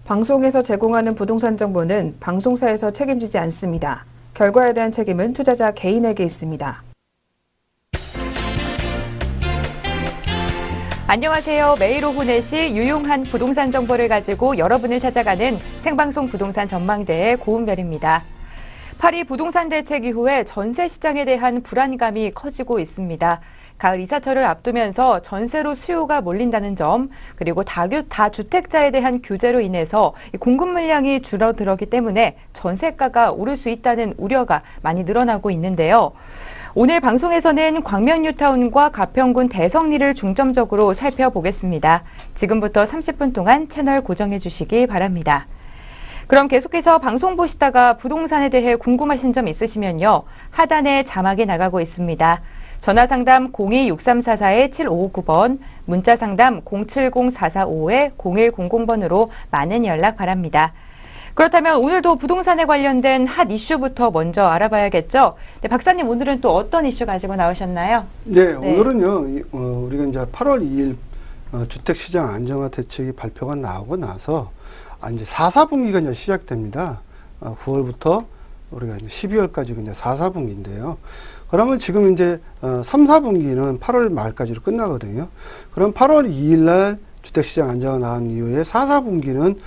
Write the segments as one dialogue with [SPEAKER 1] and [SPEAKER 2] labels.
[SPEAKER 1] 방송에서 제공하는 부동산 정보는 방송사에서 책임지지 않습니다. 결과에 대한 책임은 투자자 개인에게 있습니다.
[SPEAKER 2] 안녕하세요. 매일 오후 4시 유용한 부동산 정보를 가지고 여러분을 찾아가는 생방송 부동산 전망대의 고은별입니다. 파리 부동산 대책 이후에 전세 시장에 대한 불안감이 커지고 있습니다. 가을 이사철을 앞두면서 전세로 수요가 몰린다는 점, 그리고 다주택자에 대한 규제로 인해서 공급 물량이 줄어들었기 때문에 전세가가 오를 수 있다는 우려가 많이 늘어나고 있는데요. 오늘 방송에서는 광명뉴타운과 가평군 대성리를 중점적으로 살펴보겠습니다. 지금부터 30분 동안 채널 고정해 주시기 바랍니다. 그럼 계속해서 방송 보시다가 부동산에 대해 궁금하신 점 있으시면요. 하단에 자막이 나가고 있습니다. 전화상담 02-6344-7559번, 문자상담 070-445-0100번으로 많은 연락 바랍니다. 그렇다면 오늘도 부동산에 관련된 핫 이슈부터 먼저 알아봐야겠죠? 네, 박사님 오늘은 또 어떤 이슈 가지고 나오셨나요?
[SPEAKER 3] 네, 오늘은요, 우리가 이제 8월 2일 주택시장 안정화 대책이 발표가 나오고 나서 이제 4분기가 이제 시작됩니다. 9월부터 우리가 이제 12월까지 이제 4분기인데요. 그러면 지금 이제 3-4분기는 8월 말까지로 끝나거든요. 그럼 8월 2일 날 주택시장 안정화 나온 이후에 4-4분기는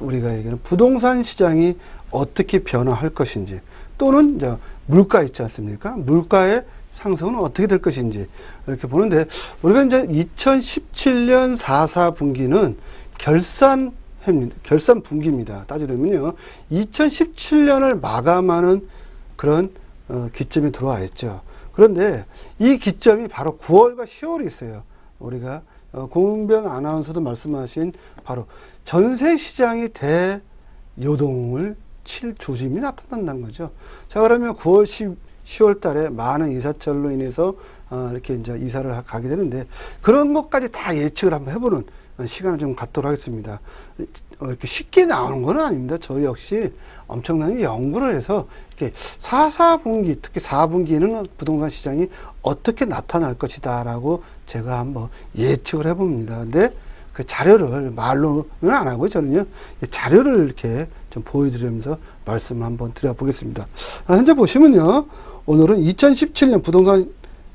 [SPEAKER 3] 우리가 얘기하는 부동산 시장이 어떻게 변화할 것인지, 또는 이제 물가 있지 않습니까? 물가의 상승은 어떻게 될 것인지 이렇게 보는데, 우리가 이제 2017년 4-4분기는 결산 분기입니다. 따지려면요, 2017년을 마감하는 그런 기점이 들어와 있죠. 그런데 이 기점이 바로 9월과 10월이 있어요. 우리가 고은별 아나운서도 말씀하신 바로 전세 시장이 대요동을 칠 조짐이 나타난다는 거죠. 자, 그러면 9월, 10월 달에 많은 이사철로 인해서 이렇게 이제 이사를 가게 되는데, 그런 것까지 다 예측을 한번 해보는 시간을 좀 갖도록 하겠습니다. 이렇게 쉽게 나오는 건 아닙니다. 저희 역시 엄청난 연구를 해서 이렇게 4-4분기, 특히 4분기에는 부동산 시장이 어떻게 나타날 것이다 라고 제가 한번 예측을 해봅니다. 근데 그 자료를 말로는 안 하고요. 저는요, 자료를 이렇게 좀 보여드리면서 말씀을 한번 드려보겠습니다. 현재 보시면요, 오늘은 2017년 부동산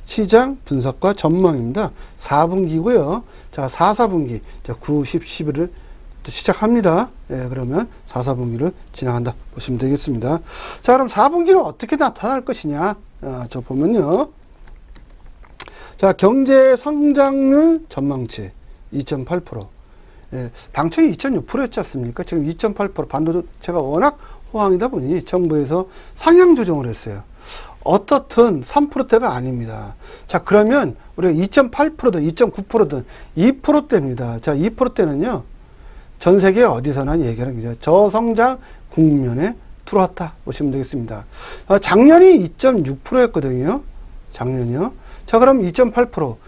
[SPEAKER 3] 시장 분석과 전망입니다. 4분기고요. 자, 4-4분기. 자, 9, 10, 11을 시작합니다. 예, 그러면 4-4분기를 지나간다 보시면 되겠습니다. 자, 그럼 4분기는 어떻게 나타날 것이냐? 저 보면요. 자, 경제 성장률 전망치 2.8%. 예, 당초 2.6%였지 않습니까? 지금 2.8%. 반도체가 워낙 호황이다 보니 정부에서 상향 조정을 했어요. 어떻든 3%대가 아닙니다. 자, 그러면 우리가 2.8%든 2.9%든 2%대입니다. 자, 2%대는요, 전 세계 어디서나 얘기하는 거죠. 저성장 국면에 들어왔다 보시면 되겠습니다. 작년이 2.6%였거든요. 작년이요. 자, 그럼 2.8%.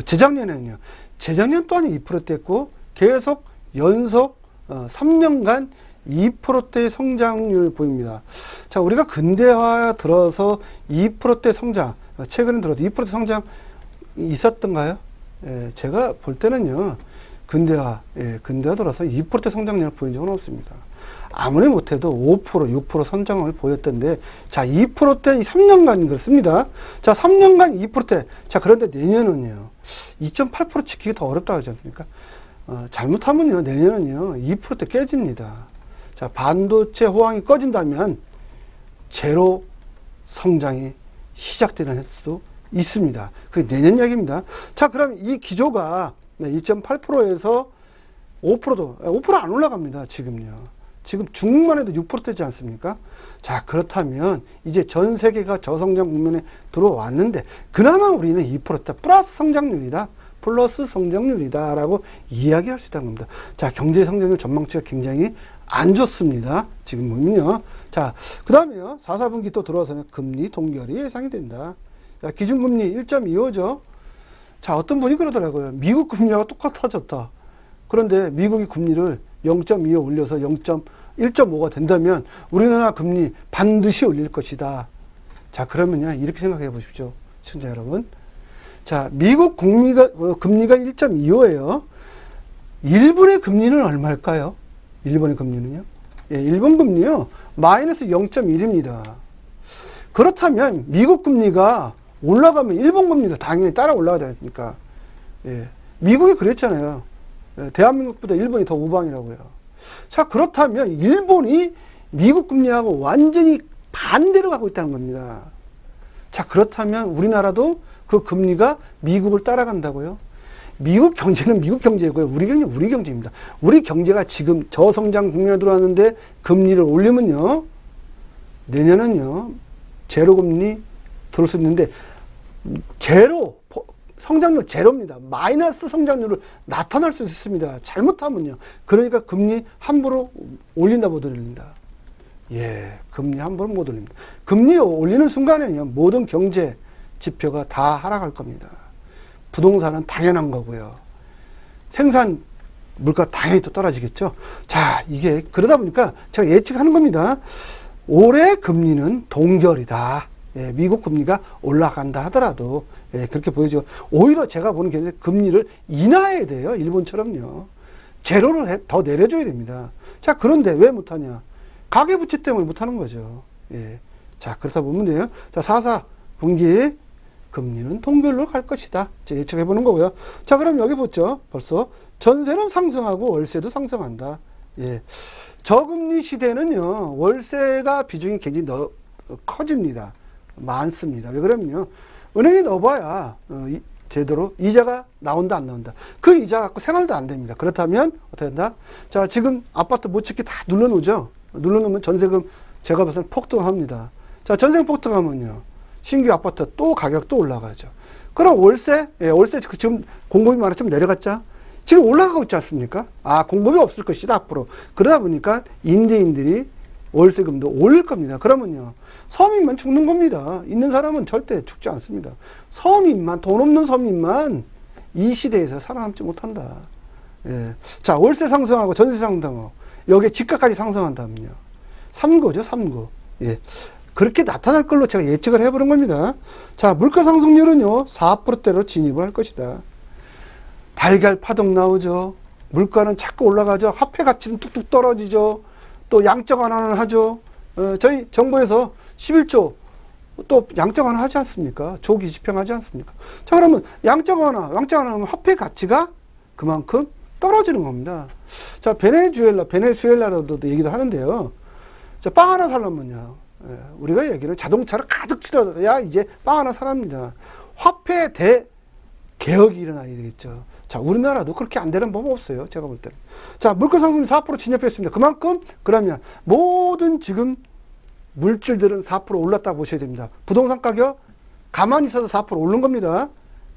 [SPEAKER 3] 재작년에는요. 재작년 또한 2%대였고, 계속 연속 3년간 2%대의 성장률 보입니다. 자, 우리가 근대화 들어서 2%대 성장, 최근에 들어서 2% 성장 있었던가요? 예, 제가 볼 때는요, 근대화 들어서 2%대 성장률을 보인 적은 없습니다. 아무리 못해도 5%, 6% 성장을 보였던데, 자, 2%대 3년간 그렇습니다. 자, 3년간 2%대. 자, 그런데 내년은요, 2.8% 지키기 더 어렵다고 하지 않습니까? 잘못하면요, 내년은요, 2%대 깨집니다. 자, 반도체 호황이 꺼진다면 제로 성장이 시작되는 수도 있습니다. 그게 내년 얘기입니다. 자, 그럼 이 기조가 2.8%에서 5% 안 올라갑니다. 지금요. 지금 중국만 해도 6% 되지 않습니까? 자, 그렇다면 이제 전 세계가 저성장 국면에 들어왔는데, 그나마 우리는 2%대 플러스 성장률이다 라고 이야기할 수 있다는 겁니다. 자, 경제 성장률 전망치가 굉장히 안 좋습니다. 지금 보면요. 자, 그 다음에요. 4-4분기 또 들어와서는 금리 동결이 예상이 된다. 자, 기준금리 1.25죠. 자, 어떤 분이 그러더라고요. 미국 금리하고 똑같아졌다. 그런데 미국이 금리를 0.25 올려서 1.5가 된다면 우리나라 금리 반드시 올릴 것이다. 자, 그러면요, 이렇게 생각해 보십시오. 시청자 여러분. 자, 미국 금리가 1.25예요. 일본의 금리는 얼마일까요? 일본의 금리는요? 예, 일본 금리요. 마이너스 0.1입니다. 그렇다면 미국 금리가 올라가면 일본 금리도 당연히 따라 올라가지 않습니까? 예, 미국이 그랬잖아요. 예, 대한민국보다 일본이 더 우방이라고요. 자, 그렇다면 일본이 미국 금리하고 완전히 반대로 가고 있다는 겁니다. 자, 그렇다면 우리나라도 그 금리가 미국을 따라간다고요? 미국 경제는 미국 경제고요. 우리 경제는 우리 경제입니다. 우리 경제가 지금 저성장 국면에 들어왔는데 금리를 올리면요. 내년은요. 제로 금리 들을 수 있는데 제로, 성장률 제로입니다. 마이너스 성장률을 나타날 수 있습니다. 잘못하면요. 그러니까 금리 함부로 올린다 못 올린다. 예, 금리 함부로 못 올립니다. 금리 올리는 순간에는요. 모든 경제 지표가 다 하락할 겁니다. 부동산은 당연한 거고요. 생산 물가 당연히 또 떨어지겠죠. 자, 이게 그러다 보니까 제가 예측하는 겁니다. 올해 금리는 동결이다. 예, 미국 금리가 올라간다 하더라도 예, 그렇게 보여지고 오히려 제가 보는 게 금리를 인하해야 돼요. 일본처럼요. 제로를 더 내려줘야 됩니다. 자, 그런데 왜 못하냐? 가계부채 때문에 못하는 거죠. 예. 자, 그렇다 보면 돼요. 자, 4사 분기 금리는 동결로 갈 것이다. 예측해 보는 거고요. 자, 그럼 여기 보죠. 벌써 전세는 상승하고 월세도 상승한다. 예. 저금리 시대는요, 월세가 비중이 굉장히 커집니다. 많습니다. 왜 그러면요, 은행에 넣어봐야 제대로 이자가 나온다 안 나온다. 그 이자 갖고 생활도 안 됩니다. 그렇다면 어떻게 한다? 자, 지금 아파트 못 짓게 다 눌러놓죠. 눌러놓으면 전세금 제가 봐서는 폭등합니다. 자, 전세금 폭등하면요, 신규 아파트 또 가격도 올라가죠. 그럼 월세, 예, 월세 지금 공급이 많아 좀 내려갔죠. 지금 올라가고 있지 않습니까? 아, 공급이 없을 것이다 앞으로. 그러다 보니까 임대인들이 월세금도 올릴 겁니다. 그러면요, 서민만 죽는 겁니다. 있는 사람은 절대 죽지 않습니다. 서민만, 돈 없는 서민만 이 시대에서 살아남지 못한다. 예. 자, 월세 상승하고 전세 상승하고 여기에 집값까지 상승한다면요, 3구죠, 3구. 예. 그렇게 나타날 걸로 제가 예측을 해보는 겁니다. 자, 물가 상승률은요, 4%대로 진입을 할 것이다. 달걀 파동 나오죠. 물가는 자꾸 올라가죠. 화폐 가치는 뚝뚝 떨어지죠. 또 양적 완화는 하죠. 저희 정부에서 11조 또 양적 완화 하지 않습니까? 조기 집행하지 않습니까? 자, 그러면 양적 완화하면 화폐 가치가 그만큼 떨어지는 겁니다. 자, 베네수엘라로도 얘기도 하는데요. 자, 빵 하나 살려면요, 우리가 얘기는 자동차를 가득 실어야 이제 빵 하나 사랍니다. 화폐 개혁이 일어나야 되겠죠. 자, 우리나라도 그렇게 안 되는 법은 없어요. 제가 볼 때는. 자, 물가 상승률 4% 진입했습니다. 그만큼 그러면 모든 지금 물질들은 4% 올랐다고 보셔야 됩니다. 부동산 가격 가만히 있어서 4% 오른 겁니다.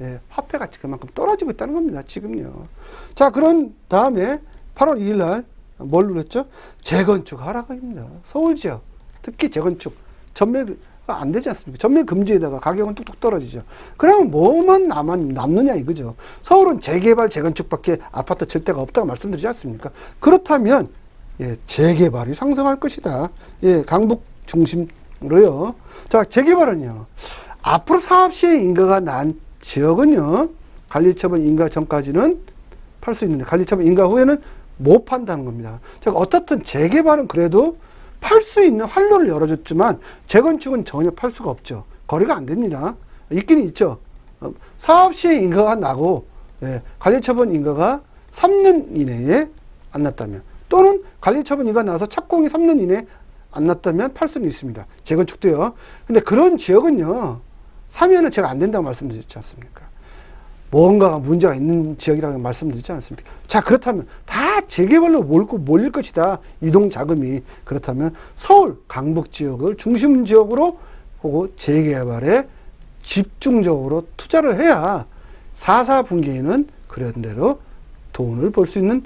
[SPEAKER 3] 예, 화폐 가치 그만큼 떨어지고 있다는 겁니다. 지금요. 자, 그런 다음에 8월 2일 날 뭘 눌렀죠? 재건축 하락입니다. 서울 지역, 특히 재건축 전매가 안 되지 않습니까? 전매 금지에다가 가격은 뚝뚝 떨어지죠. 그러면 뭐만 남느냐 이거죠. 서울은 재개발, 재건축밖에 아파트 질 데가 없다고 말씀드리지 않습니까? 그렇다면 예, 재개발이 상승할 것이다. 예, 강북 중심으로요. 자, 재개발은요, 앞으로 사업 시행 인가가 난 지역은요, 관리처분 인가 전까지는 팔 수 있는데 관리처분 인가 후에는 못 판다는 겁니다. 자, 어떻든 재개발은 그래도 팔 수 있는 활로를 열어줬지만 재건축은 전혀 팔 수가 없죠. 거래가 안 됩니다. 있기는 있죠. 사업 시행 인가가 나고 예, 관리처분 인가가 3년 이내에 안 났다면, 또는 관리처분 인가가 나서 착공이 3년 이내에 안 났다면 팔 수는 있습니다. 재건축도요. 근데 그런 지역은요, 3년은 제가 안 된다고 말씀드렸지 않습니까? 뭔가가 문제가 있는 지역이라고 말씀드리지 않습니까? 자, 그렇다면 다 재개발로 몰릴 것이다. 유동 자금이. 그렇다면 서울, 강북 지역을 중심 지역으로 하고 재개발에 집중적으로 투자를 해야 4사 분기에는 그런 대로 돈을 벌 수 있는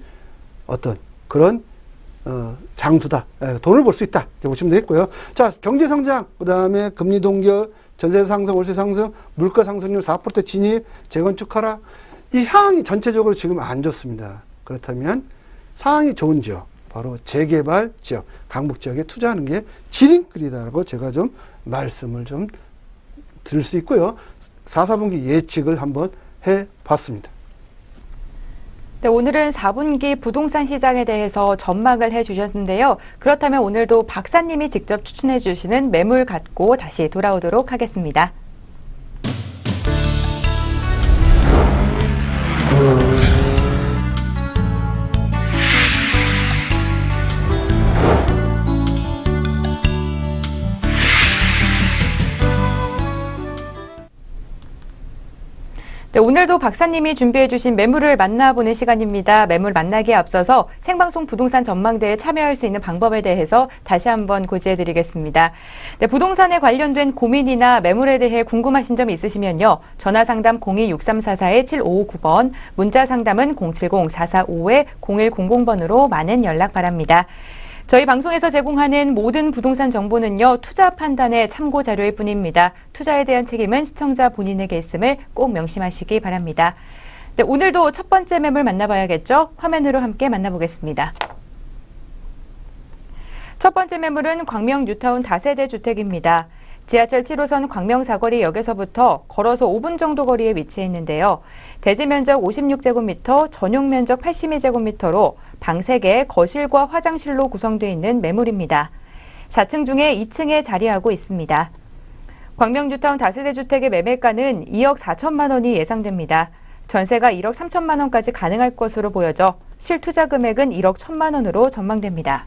[SPEAKER 3] 어떤 그런 장수다. 돈을 벌 수 있다. 이렇게 보시면 되겠고요. 자, 경제 성장, 그 다음에 금리 동결, 전세 상승, 월세 상승, 물가 상승률 4% 진입, 재건축 하락. 이 상황이 전체적으로 지금 안 좋습니다. 그렇다면 상황이 좋은 지역, 바로 재개발 지역, 강북 지역에 투자하는 게 지름길이다라고 제가 좀 말씀을 좀 드릴 수 있고요. 4, 4분기 예측을 한번 해봤습니다.
[SPEAKER 2] 네, 오늘은 4분기 부동산 시장에 대해서 전망을 해주셨는데요. 그렇다면 오늘도 박사님이 직접 추천해 주시는 매물 갖고 다시 돌아오도록 하겠습니다. 네, 오늘도 박사님이 준비해 주신 매물을 만나보는 시간입니다. 매물 만나기에 앞서서 생방송 부동산 전망대에 참여할 수 있는 방법에 대해서 다시 한번 고지해 드리겠습니다. 네, 부동산에 관련된 고민이나 매물에 대해 궁금하신 점 있으시면요. 전화상담 02-6344-7559번, 문자상담은 070-445-0100번으로 많은 연락 바랍니다. 저희 방송에서 제공하는 모든 부동산 정보는요, 투자 판단의 참고 자료일 뿐입니다. 투자에 대한 책임은 시청자 본인에게 있음을 꼭 명심하시기 바랍니다. 네, 오늘도 첫 번째 매물 만나봐야겠죠? 화면으로 함께 만나보겠습니다. 첫 번째 매물은 광명 뉴타운 다세대 주택입니다. 지하철 7호선 광명사거리 역에서부터 걸어서 5분 정도 거리에 위치해 있는데요. 대지 면적 56제곱미터, 전용 면적 82제곱미터로 방 3개, 거실과 화장실로 구성되어 있는 매물입니다. 4층 중에 2층에 자리하고 있습니다. 광명 뉴타운 다세대 주택의 매매가는 2억 4천만 원이 예상됩니다. 전세가 1억 3천만 원까지 가능할 것으로 보여져 실투자 금액은 1억 1천만 원으로 전망됩니다.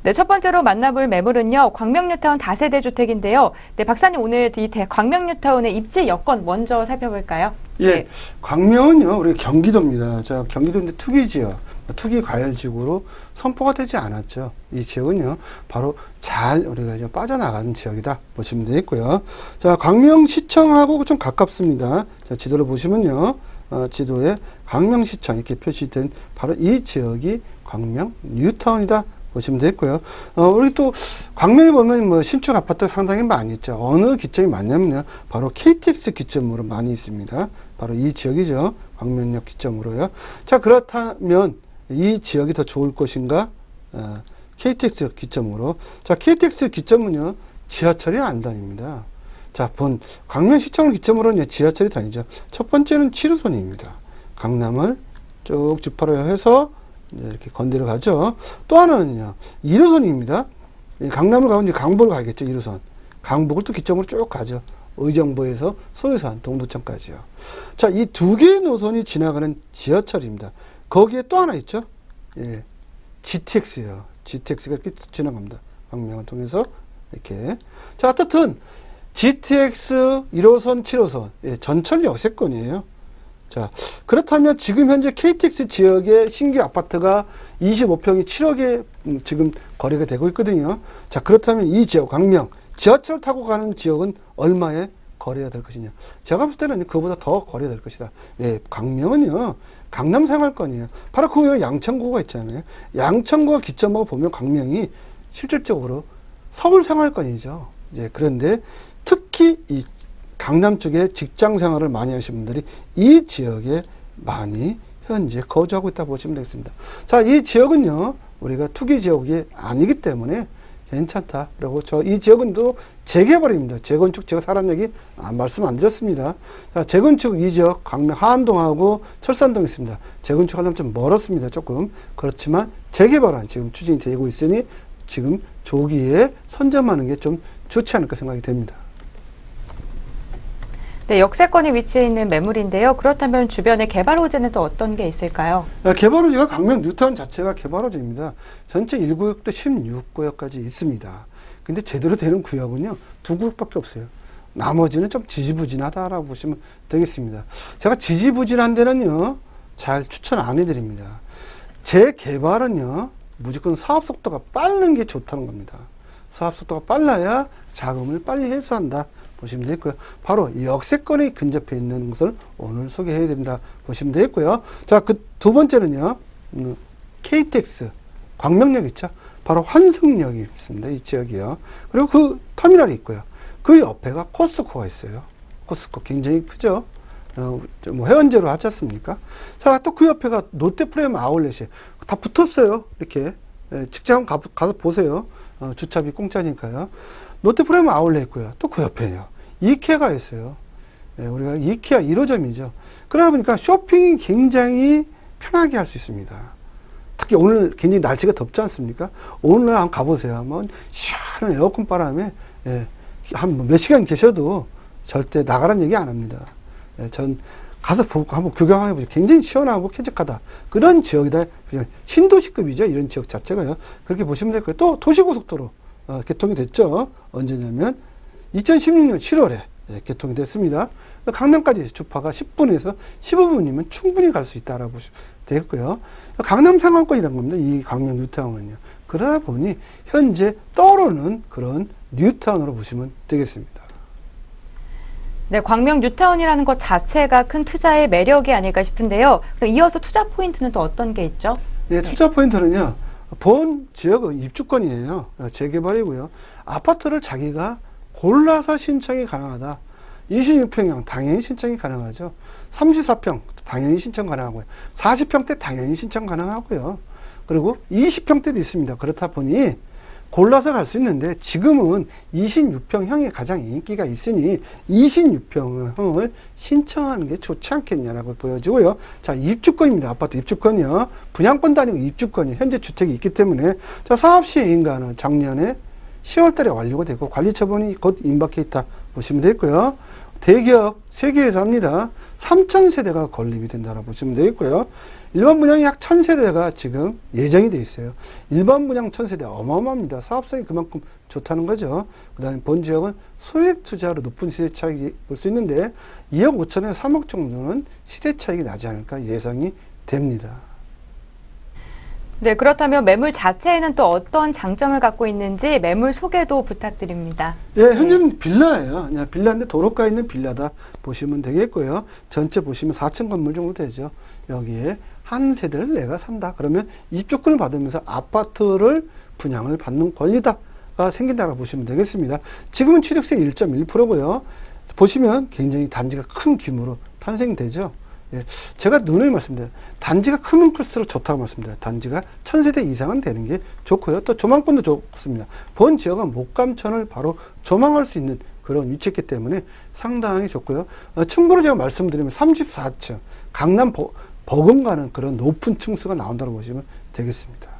[SPEAKER 2] 네, 첫 번째로 만나볼 매물은요, 광명 뉴타운 다세대 주택인데요. 네, 박사님 오늘 이 광명 뉴타운의 입지 여건 먼저 살펴볼까요?
[SPEAKER 3] 예,
[SPEAKER 2] 네.
[SPEAKER 3] 광명은요, 우리 경기도입니다. 자, 경기도인데 투기지역, 투기 과열 지구로 선포가 되지 않았죠. 이 지역은요, 바로 잘 우리가 이제 빠져나가는 지역이다 보시면 되겠고요. 자, 광명시청하고 좀 가깝습니다. 자, 지도를 보시면요, 지도에 광명시청 이렇게 표시된 바로 이 지역이 광명 뉴타운이다 보시면 되겠고요. 우리 또 광명에 보면 뭐 신축 아파트가 상당히 많이 있죠. 어느 기점이 많냐면요, 바로 KTX 기점으로 많이 있습니다. 바로 이 지역이죠. 광명역 기점으로요. 자, 그렇다면 이 지역이 더 좋을 것인가? KTX 기점으로. 자, KTX 기점은요, 지하철이 안 다닙니다. 자, 광명시청을 기점으로는 지하철이 다니죠. 첫 번째는 7호선입니다. 강남을 쭉 주파를 해서 이렇게 건드려 가죠. 또 하나는요, 1호선입니다. 강남을 가면 이제 강북을 가겠죠, 1호선. 강북을 또 기점으로 쭉 가죠. 의정부에서 소유산, 동두천까지요. 자, 이 두 개의 노선이 지나가는 지하철입니다. 거기에 또 하나 있죠. 예, GTX예요. GTX가 이렇게 지나갑니다. 광명을 통해서 이렇게. 자, 어떻든 GTX 1호선, 7호선, 예, 전철 역세권이에요. 자, 그렇다면 지금 현재 KTX 지역의 신규 아파트가 25평이 7억에 지금 거래가 되고 있거든요. 자, 그렇다면 이 지역, 광명, 지하철 타고 가는 지역은 얼마에 거래가 될 것이냐. 제가 볼 때는 그보다 더 거래가 될 것이다. 예, 광명은요, 강남 생활권이에요. 바로 그 위에 양천구가 있잖아요. 양천구가 기점하고 보면 광명이 실질적으로 서울 생활권이죠. 이제 그런데 특히 이 강남 쪽에 직장 생활을 많이 하시는 분들이 이 지역에 많이 현재 거주하고 있다고 보시면 되겠습니다. 자, 이 지역은요, 우리가 투기 지역이 아니기 때문에 괜찮다. 그리고 이 지역은 또 재개발입니다. 재건축, 제가 사람 얘기 말씀 안 드렸습니다. 자, 재건축 이 지역, 광명 하안동하고 철산동 있습니다. 재건축하려면 좀 멀었습니다. 조금. 그렇지만 재개발은 지금 추진이 되고 있으니 지금 조기에 선점하는 게 좀 좋지 않을까 생각이 됩니다.
[SPEAKER 2] 네, 역세권에 위치해 있는 매물인데요. 그렇다면 주변에 개발 호재는 또 어떤 게 있을까요?
[SPEAKER 3] 개발 호재가 광명 뉴타운 자체가 개발 호재입니다. 전체 1구역도 16구역까지 있습니다. 근데 제대로 되는 구역은요, 2구역밖에 없어요. 나머지는 좀 지지부진하다라고 보시면 되겠습니다. 제가 지지부진한 데는요, 잘 추천 안 해드립니다. 재개발은요, 무조건 사업 속도가 빠른 게 좋다는 겁니다. 사업 속도가 빨라야 자금을 빨리 회수한다 보시면 되겠고요. 바로 역세권에 근접해 있는 것을 오늘 소개해야 된다 보시면 되겠고요. 자, 그 두 번째는요, KTX 광명역 있죠. 바로 환승역이 있습니다. 이 지역이요. 그리고 그 터미널이 있고요. 그 옆에가 코스트코가 있어요. 코스트코 굉장히 크죠. 뭐 회원제로 하지 않습니까? 자, 또 그 옆에가 롯데프레미엄 아울렛이에요. 다 붙었어요. 이렇게 직장 가서 보세요. 주차비 공짜니까요. 롯데프레미엄 아울렛 있고요. 또 그 옆에요, 이케아가 있어요. 우리가 이케아 1호점이죠. 그러다 보니까 쇼핑이 굉장히 편하게 할 수 있습니다. 특히 오늘 굉장히 날씨가 덥지 않습니까? 오늘 한번 가보세요. 한번 시원한 에어컨 바람에 한 몇 시간 계셔도 절대 나가라는 얘기 안 합니다. 전 가서 보고 한번 구경해보죠. 굉장히 시원하고 쾌적하다. 그런 지역이다. 신도시급이죠. 이런 지역 자체가요. 그렇게 보시면 될 거예요. 또 도시고속도로 개통이 됐죠. 언제냐면 2016년 7월에 개통이 됐습니다. 강남까지 주파가 10분에서 15분이면 충분히 갈 수 있다라고 보시면 되겠고요. 강남 상권이라는 겁니다. 이 광명 뉴타운은요. 그러다 보니 현재 떠오르는 그런 뉴타운으로 보시면 되겠습니다.
[SPEAKER 2] 네, 광명 뉴타운이라는 것 자체가 큰 투자의 매력이 아닐까 싶은데요. 그럼 이어서 투자 포인트는 또 어떤 게 있죠?
[SPEAKER 3] 네, 투자 포인트는요. 본 지역은 입주권이에요. 재개발이고요. 아파트를 자기가 골라서 신청이 가능하다. 26평형 당연히 신청이 가능하죠. 34평 당연히 신청 가능하고요. 40평대 당연히 신청 가능하고요. 그리고 20평대도 있습니다. 그렇다 보니 골라서 갈 수 있는데 지금은 26평형이 가장 인기가 있으니 26평형을 신청하는 게 좋지 않겠냐라고 보여지고요. 자, 입주권입니다. 아파트 입주권이요. 분양권도 아니고 입주권이 현재 주택이 있기 때문에 자, 사업 시행인가는 작년에 10월 달에 완료가 되고 관리 처분이 곧 임박해 있다 보시면 되겠고요. 대기업 3개에서 합니다. 3,000세대가 건립이 된다고 보시면 되겠고요. 일반 분양이 약 1,000세대가 지금 예정이 돼 있어요. 일반 분양 1,000세대 어마어마합니다. 사업성이 그만큼 좋다는 거죠. 그 다음에 본 지역은 소액 투자로 높은 시세 차익이 볼 수 있는데 2억 5천에서 3억 정도는 시세 차익이 나지 않을까 예상이 됩니다.
[SPEAKER 2] 네, 그렇다면 매물 자체에는 또 어떤 장점을 갖고 있는지 매물 소개도 부탁드립니다.
[SPEAKER 3] 예, 현재는 빌라예요. 그냥 빌라인데 도로가에 있는 빌라다 보시면 되겠고요. 전체 보시면 4층 건물 정도 되죠. 여기에 한 세대를 내가 산다. 그러면 입주권을 받으면서 아파트를 분양을 받는 권리다가 생긴다고 보시면 되겠습니다. 지금은 취득세 1.1%고요. 보시면 굉장히 단지가 큰 규모로 탄생되죠. 예, 제가 누누이 말씀드려요. 단지가 크면 클수록 좋다고 말씀드려요. 단지가 1,000세대 이상은 되는 게 좋고요. 또 조망권도 좋습니다. 본 지역은 목감천을 바로 조망할 수 있는 그런 위치였기 때문에 상당히 좋고요. 층부로 제가 말씀드리면 34층 강남 버금가는 그런 높은 층수가 나온다고 보시면 되겠습니다.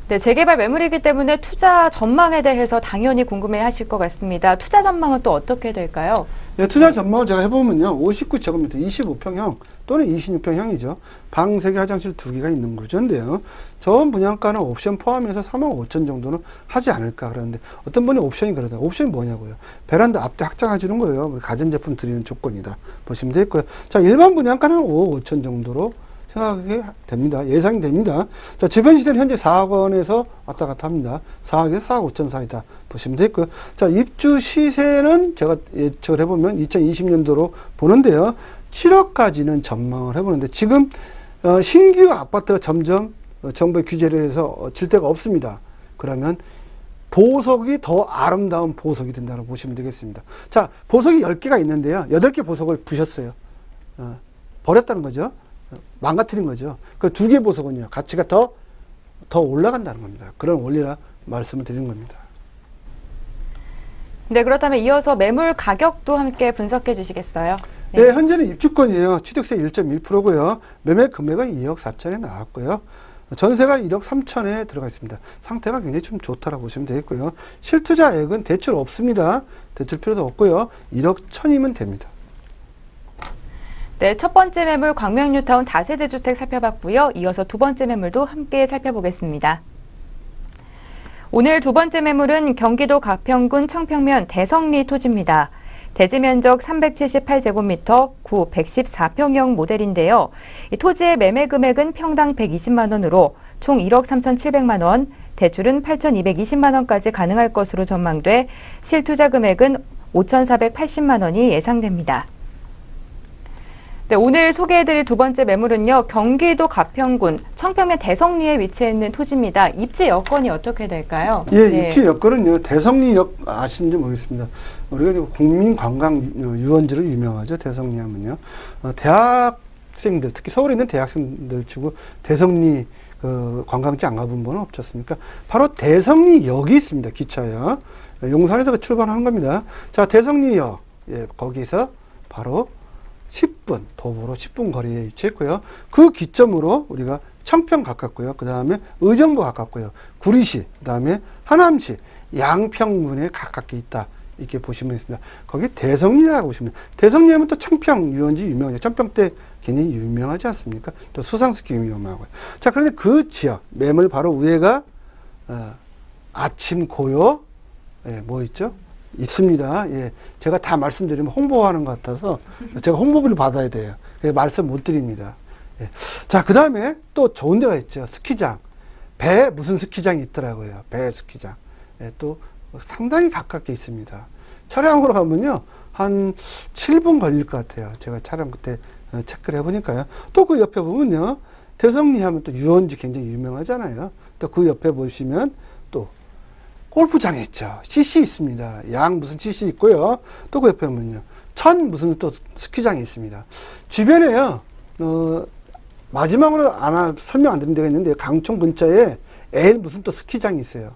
[SPEAKER 2] 네, 재개발 매물이기 때문에 투자 전망에 대해서 당연히 궁금해 하실 것 같습니다. 투자 전망은 또 어떻게 될까요?
[SPEAKER 3] 네, 투자 전망을 제가 해보면요. 59제곱미터 25평형 또는 26평형이죠. 방 3개, 화장실 2개가 있는 구조인데요. 전 분양가는 옵션 포함해서 3억 5천 정도는 하지 않을까 그러는데 어떤 분이 옵션이 그러다. 옵션이 뭐냐고요. 베란다 앞대 확장해 주는 거예요. 우리 가전제품 드리는 조건이다 보시면 되겠고요. 자, 일반 분양가는 5억 5천 정도로 생각이 됩니다. 예상이 됩니다. 자, 주변 시세는 현재 4억 원에서 왔다 갔다 합니다. 4억에서 4억 5천 사이다 보시면 되겠고요. 자, 입주 시세는 제가 예측을 해보면 2020년도로 보는데요. 7억까지는 전망을 해보는데 지금 신규 아파트가 점점 정부의 규제로 해서 질 데가 없습니다. 그러면 보석이 더 아름다운 보석이 된다고 보시면 되겠습니다. 자, 보석이 10개가 있는데요. 8개 보석을 부셨어요. 버렸다는 거죠. 망가뜨린 거죠. 그 2개 보석은요, 가치가 더 올라간다는 겁니다. 그런 원리라 말씀을 드리는 겁니다.
[SPEAKER 2] 네, 그렇다면 이어서 매물 가격도 함께 분석해 주시겠어요?
[SPEAKER 3] 네, 현재는 입주권이에요. 취득세 1.1%고요. 매매 금액은 2억 4천에 나왔고요. 전세가 1억 3천에 들어가 있습니다. 상태가 굉장히 좀 좋다라고 보시면 되겠고요. 실투자액은 대출 없습니다. 대출 필요도 없고요. 1억 1천이면 됩니다.
[SPEAKER 2] 네, 첫 번째 매물 광명 뉴타운 다세대 주택 살펴봤고요. 이어서 두 번째 매물도 함께 살펴보겠습니다. 오늘 두 번째 매물은 경기도 가평군 청평면 대성리 토지입니다. 대지 면적 378제곱미터, 구 114평형 모델인데요. 이 토지의 매매 금액은 평당 120만 원으로 총 1억 3,700만 원, 대출은 8,220만 원까지 가능할 것으로 전망돼 실투자 금액은 5,480만 원이 예상됩니다. 네, 오늘 소개해드릴 두 번째 매물은요. 경기도 가평군 청평면 대성리에 위치해 있는 토지입니다. 입지 여건이 어떻게 될까요?
[SPEAKER 3] 예,
[SPEAKER 2] 네.
[SPEAKER 3] 입지 여건은요. 대성리역 아시는지 모르겠습니다. 우리가 국민관광 유원지로 유명하죠. 대성리 하면요. 대학생들, 특히 서울에 있는 대학생들 치고 대성리 관광지 안 가본 분은 없지 않습니까? 바로 대성리역이 있습니다. 기차역. 용산에서 출발하는 겁니다. 자, 대성리역. 예, 거기서 바로 10분, 도보로 10분 거리에 위치했고요. 그 기점으로 우리가 청평 가깝고요. 그 다음에 의정부 가깝고요. 구리시, 그 다음에 하남시, 양평군에 가깝게 있다. 이렇게 보시면 있습니다. 거기 대성리라고 보시면, 대성리 하면 또 청평 유원지 유명하죠. 청평 때 굉장히 유명하지 않습니까? 또 수상스키 유명하고요. 자, 그런데 그 지역, 매물 바로 위에가, 아침 고요, 예, 뭐 있죠? 있습니다. 예. 제가 다 말씀드리면 홍보하는 것 같아서 제가 홍보비를 받아야 돼요. 예, 말씀 못 드립니다. 예. 자, 그 다음에 또 좋은 데가 있죠. 스키장. 배 무슨 스키장이 있더라고요. 배 스키장. 예, 또 상당히 가깝게 있습니다. 차량으로 가면요. 한 7분 걸릴 것 같아요. 제가 차량 그때 체크를 해보니까요. 또 그 옆에 보면요. 대성리 하면 또 유원지 굉장히 유명하잖아요. 또 그 옆에 보시면 또 골프장이 있죠. CC 있습니다. 양 무슨 CC 있고요. 또 그 옆에 보면요. 천 무슨 또 스키장이 있습니다. 주변에요. 마지막으로 설명 안 드린 데가 있는데 강촌 근처에 L 무슨 또 스키장이 있어요.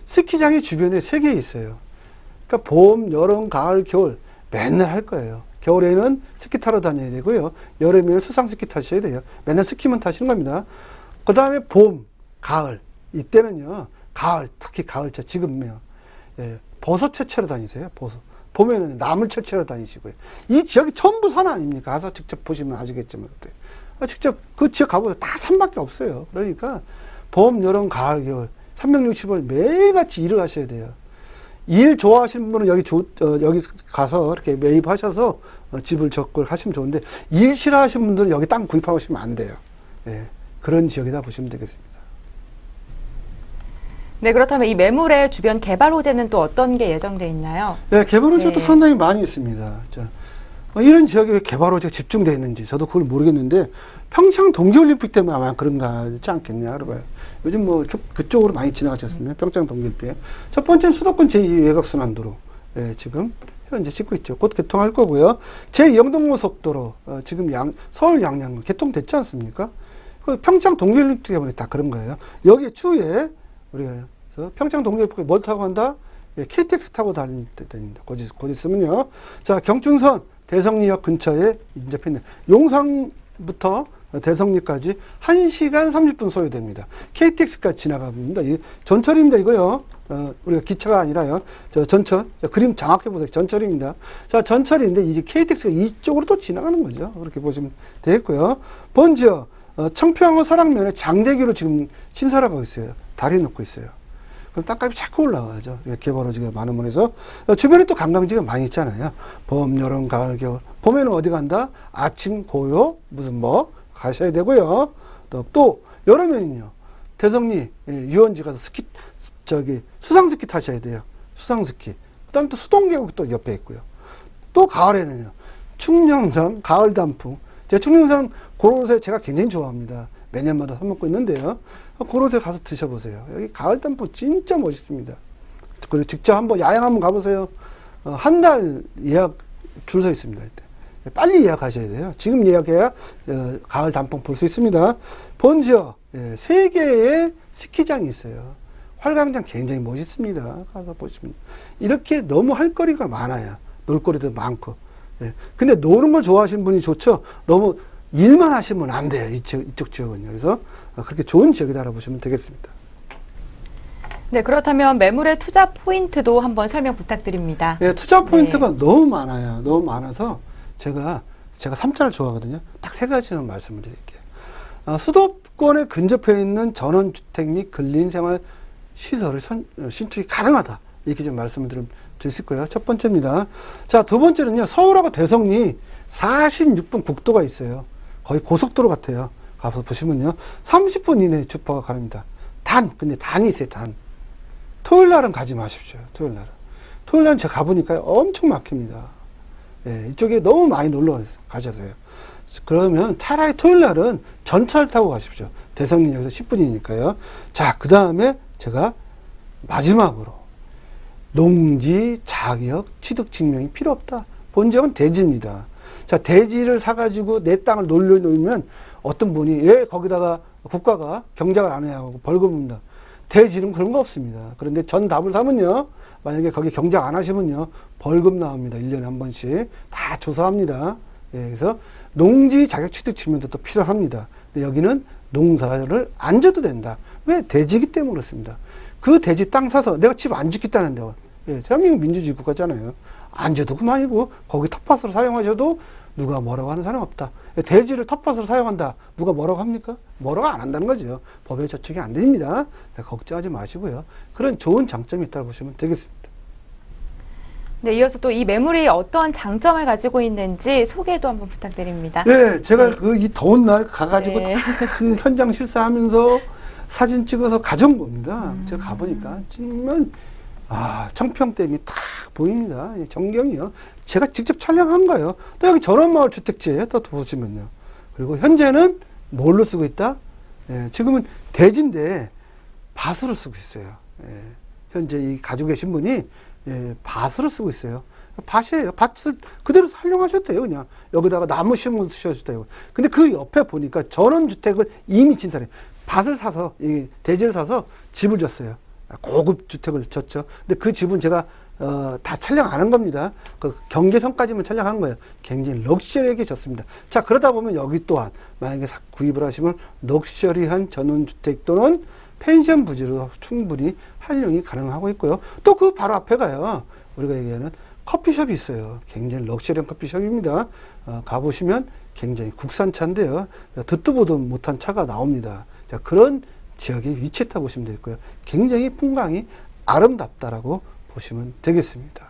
[SPEAKER 3] 스키장이 주변에 3개 있어요. 그러니까 봄, 여름, 가을, 겨울 맨날 할 거예요. 겨울에는 스키 타러 다녀야 되고요. 여름에는 수상 스키 타셔야 돼요. 맨날 스키만 타시는 겁니다. 그 다음에 봄, 가을 이때는요. 가을, 특히 가을철 지금요. 예, 버섯 채취하러 다니세요. 버섯. 봄에는 나물 채취하러 다니시고요. 이 지역이 전부 산 아닙니까? 가서 직접 보시면 아시겠지만 직접 그 지역 가보세요. 다 산밖에 없어요. 그러니까 봄, 여름, 가을, 겨울 365일 매일같이 일을 하셔야 돼요. 일 좋아하시는 분은 여기 가서 이렇게 매입하셔서 집을 적고 하시면 좋은데 일 싫어하시는 분들은 여기 땅 구입하시면 안 돼요. 예, 그런 지역이다 보시면 되겠습니다.
[SPEAKER 2] 네, 그렇다면 이 매물의 주변 개발 호재는 또 어떤 게 예정돼 있나요?
[SPEAKER 3] 네, 개발 호재도
[SPEAKER 2] 네.
[SPEAKER 3] 상당히 많이 있습니다. 자, 이런 지역에 왜 개발 호재가 집중되어 있는지 저도 그걸 모르겠는데 평창 동계올림픽 때문에 아마 그런가 하지 않겠냐 그러고요. 요즘 뭐 그쪽으로 많이 지나가지 않습니까? 평창 동계올림픽. 첫 번째는 수도권 제2 외곽순환도로 예, 지금 현재 짓고 있죠. 곧 개통할 거고요. 제2영동고속도로 지금 서울 양양간 개통됐지 않습니까? 그 평창 동계올림픽 때문에 다 그런 거예요. 여기 추후에 우리가 평창 동계올림픽에 뭘 타고 간다? 예, KTX 타고 다닐 때 됩니다. 곧 있으면요. 자, 경춘선 대성리역 근처에 인접해 있는 용산부터 대성리까지 1시간 30분 소요됩니다. KTX까지 지나갑니다. 전철입니다, 이거요. 우리가 기차가 아니라요. 전철. 그림 정확히 보세요. 전철입니다. 자, 전철인데 이제 KTX가 이쪽으로 또 지나가는 거죠. 그렇게 보시면 되겠고요. 번지어, 청평호 설악면에 장대기로 지금 신설하고 있어요. 다리 놓고 있어요. 그럼 땅값이 자꾸 올라가죠. 개발 호재가 많은 면에서. 주변에 또 관광지가 많이 있잖아요. 봄, 여름, 가을, 겨울. 봄에는 어디 간다? 아침, 고요, 무슨 뭐 가셔야 되고요. 또 여름에는요. 대성리 유원지 가서 수상스키 타셔야 돼요. 수상스키. 그 다음에 또 수동계곡 또 옆에 있고요. 또 가을에는요. 충령산 가을 단풍. 제가 충령산 그곳에 제가 굉장히 좋아합니다. 매년마다 사 먹고 있는데요. 그곳에 가서 드셔보세요. 여기 가을 단풍 진짜 멋있습니다. 그리고 직접 한번 야영 한번 가보세요. 한 달 예약 줄 서 있습니다. 이때. 빨리 예약하셔야 돼요. 지금 예약해야 가을 단풍 볼 수 있습니다. 번지어 3개의 스키장이 있어요. 활강장 굉장히 멋있습니다. 가서 보시면 이렇게 너무 할 거리가 많아요. 놀거리도 많고. 근데 노는 걸 좋아하시는 분이 좋죠. 너무 일만 하시면 안 돼요. 이쪽 지역은요. 그래서 그렇게 좋은 지역이다 알아보시면 되겠습니다.
[SPEAKER 2] 네, 그렇다면 매물의 투자 포인트도 한번 설명 부탁드립니다.
[SPEAKER 3] 네, 투자 포인트가 너무 많아요. 너무 많아서 제가 3자를 좋아하거든요. 딱 3가지만 말씀을 드릴게요. 수도권에 근접해 있는 전원주택 및 근린생활 시설을 신축이 가능하다. 이렇게 좀 말씀을 드릴 수 있고요. 첫 번째입니다. 자, 두 번째는요. 서울하고 대성리 46분 국도가 있어요. 거의 고속도로 같아요. 가서 보시면요. 30분 이내에 주파가 가능합니다. 근데 단이 있어요. 토요일 날은 가지 마십시오. 토요일 날은 제가 가보니까 엄청 막힙니다. 예, 이쪽에 너무 많이 놀러 가셔서요. 그러면 차라리 토요일 날은 전철 타고 가십시오. 대성리역에서 10분이니까요. 자, 그 다음에 제가 마지막으로 농지, 자격, 취득 증명이 필요 없다. 본지역은 대지입니다. 자, 대지를 사가지고 내 땅을 놀려놓으면 어떤 분이 왜 거기다가 국가가 경작을 안 해야 하고 벌금 묻는다. 대지는 그런 거 없습니다. 그런데 전답을 사면요, 만약에 거기 경작 안 하시면요, 벌금 나옵니다. 1년에 한 번씩. 다 조사합니다. 예, 그래서 농지 자격 취득 증명도 또 필요합니다. 근데 여기는 농사를 안 져도 된다. 왜? 대지이기 때문에 그렇습니다. 그 대지 땅 사서 내가 집 안 짓겠다는데, 예, 대한민국 민주주의 국가잖아요. 안 져도 그만이고, 거기 텃밭으로 사용하셔도 누가 뭐라고 하는 사람 없다. 대지를 텃밭으로 사용한다. 누가 뭐라고 합니까? 뭐라고 안 한다는 거죠. 법에 저촉이 안 됩니다. 걱정하지 마시고요. 그런 좋은 장점이 있다고 보시면 되겠습니다.
[SPEAKER 2] 네, 이어서 또 이 매물이 어떤 장점을 가지고 있는지 소개도 한번 부탁드립니다.
[SPEAKER 3] 네, 제가 그 이 더운 날 가가지고
[SPEAKER 2] 네.
[SPEAKER 3] 그 현장 실사하면서 사진 찍어서 가져온 겁니다. 제가 가보니까 정말 청평댐이 탁 보입니다. 전경이요. 제가 직접 촬영한 거예요. 또 여기 전원마을 주택지에 또 보시면요. 그리고 현재는 뭘로 쓰고 있다? 예, 지금은 대지인데 밭으로 쓰고 있어요. 예, 현재 이 가지고 계신 분이 밭으로 쓰고 있어요. 밭이에요. 밭을 그대로 활용하셨대요. 그냥 여기다가 나무 심으면 쓰셨대요. 근데 그 옆에 보니까 전원주택을 이미 진사해요. 밭을 사서, 이 대지를 사서 집을 졌어요. 고급 주택을 졌죠. 근데 그 집은 제가 다 촬영 안 한 겁니다. 그 경계선까지만 촬영한 거예요. 굉장히 럭셔리하게 졌습니다. 자, 그러다 보면 여기 또한 만약에 구입을 하시면 럭셔리한 전원주택 또는 펜션 부지로 충분히 활용이 가능하고 있고요. 또 그 바로 앞에 가요. 우리가 얘기하는 커피숍이 있어요. 굉장히 럭셔리한 커피숍입니다. 가보시면 굉장히 국산차인데요. 듣도 보도 못한 차가 나옵니다. 자, 그런 지역에 위치했다 보시면 되겠고요. 굉장히 풍광이 아름답다라고 보시면 되겠습니다.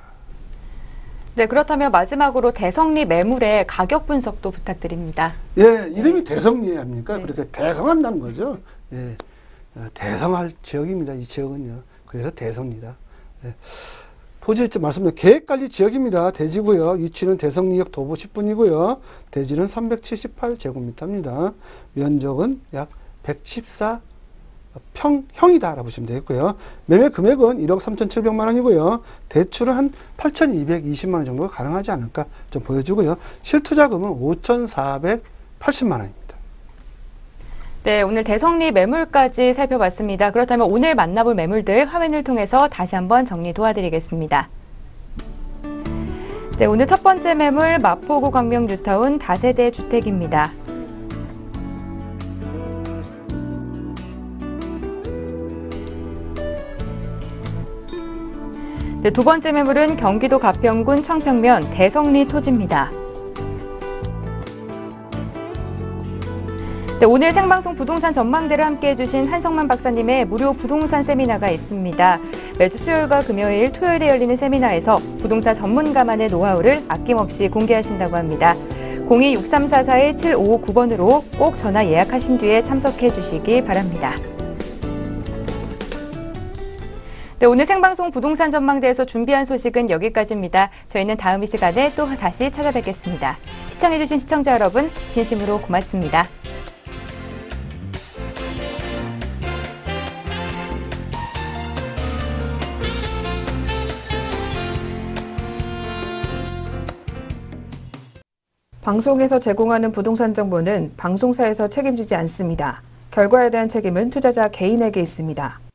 [SPEAKER 2] 네, 그렇다면 마지막으로 대성리 매물의 가격 분석도 부탁드립니다.
[SPEAKER 3] 예, 이름이 대성리 아닙니까?
[SPEAKER 2] 네.
[SPEAKER 3] 그렇게 대성한다는 거죠. 예, 대성할 지역입니다. 이 지역은요. 그래서 대성리다. 예. 토지일지 말씀드린 계획관리 지역입니다. 대지고요. 위치는 대성리역 도보 10분이고요. 대지는 378제곱미터입니다. 면적은 약 114 평형이다라고 보시면 되겠고요. 매매 금액은 1억 3,700만 원이고요. 대출은 한 8,220만 원 정도가 가능하지 않을까 좀 보여주고요. 실투자금은 5,480만 원입니다.
[SPEAKER 2] 네, 오늘 대성리 매물까지 살펴봤습니다. 그렇다면 오늘 만나볼 매물들 화면을 통해서 다시 한번 정리 도와드리겠습니다. 네, 오늘 첫 번째 매물 마포구 광명 뉴타운 다세대 주택입니다. 네, 두 번째 매물은 경기도 가평군 청평면 대성리 토지입니다. 네, 오늘 생방송 부동산 전망대를 함께해 주신 한성만 박사님의 무료 부동산 세미나가 있습니다. 매주 수요일과 금요일, 토요일에 열리는 세미나에서 부동산 전문가만의 노하우를 아낌없이 공개하신다고 합니다. 02-6344-7559번으로 꼭 전화 예약하신 뒤에 참석해 주시기 바랍니다. 네, 오늘 생방송 부동산 전망대에서 준비한 소식은 여기까지입니다. 저희는 다음 이 시간에 또 다시 찾아뵙겠습니다. 시청해주신 시청자 여러분, 진심으로 고맙습니다.
[SPEAKER 1] 방송에서 제공하는 부동산 정보는 방송사에서 책임지지 않습니다. 결과에 대한 책임은 투자자 개인에게 있습니다.